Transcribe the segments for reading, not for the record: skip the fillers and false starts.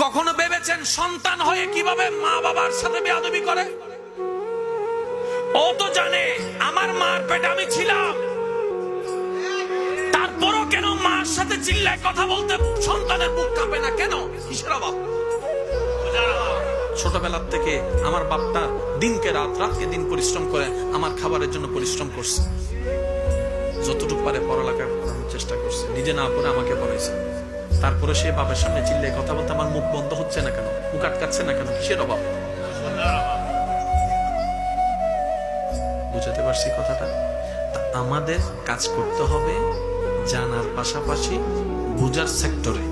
কখনো ভেবেছেন সন্তান হয়ে কিভাবে মা বাবার সাথে বেয়াদবি করে? ও তো জানে আমার মার পেটে আমি ছিলাম, তারপরও কেন মার সাথে চিল্লায় কথা বলতে সন্তানের বুক কাঁপে না কেন? কিসের অভাব? ছোটবেলার থেকে আমার বাপটা দিনকে রাত, রাতকে দিন পরিশ্রম করে আমার খাবারের জন্য পরিশ্রম করছে, যতটুকু পারে পড়ালেখা করার চেষ্টা করছে, নিজে না পড়ে আমাকে পড়াইছে। তারপরে সে বাপের সামনে চিল্লায় কথা বলতে আমার মুখ বন্ধ হচ্ছে না কেন, মুখ আটকাচ্ছে না কেন? কিসের অভাব? বুঝাতে পারছি কথাটা? আমাদের কাজ করতে হবে জানার পাশাপাশি বুঝার সেক্টরে।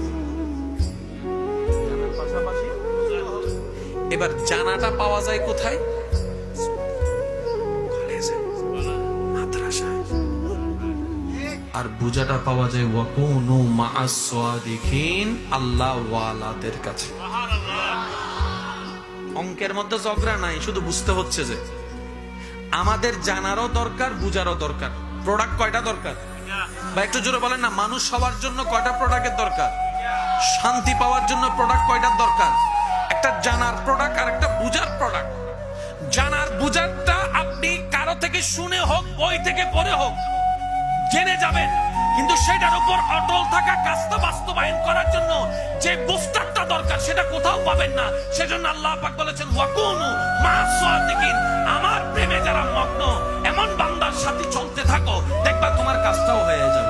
এবার জানাটা পাওয়া যায় কোথায়? মাদ্রাসায়। আর বুঝাটা পাওয়া যায় ওয়াকুনু মাআস সাদিকিন, আল্লাহ ওয়ালাদের কাছে। অঙ্কের মধ্যে ঝগড়া নাই, শুধু বুঝতে হচ্ছে যে আমাদের জানারও দরকার, বুঝারও দরকার। প্রোডাক্ট কয়টা দরকার? বা একটু জোরে বলেন না, মানুষ হওয়ার জন্য কয়টা প্রোডাক্টের দরকার? শান্তি পাওয়ার জন্য প্রোডাক্ট কয়টার দরকার? একটা জানার প্রোডাক্ট আর একটা বুঝার প্রোডাক্ট। জানার বুঝারটা আপনি কারো থেকে শুনে হোক, বই থেকে পড়ে হোক জেনে যাবেন, কিন্তু সেটার উপর অটল থাকা, কাজটা বাস্তবায়ন করার জন্য যে বুস্টারটা দরকার সেটা কোথাও পাবেন না। সেজন্য আল্লাহ পাক বলেছেন ওয়াকুনু মাআস সাদিকিন, আমার প্রেমে যারা মগ্ন এমন বান্দার সাথে চলতে থাকো, দেখবা তোমার কাজটাও হয়ে যাবে।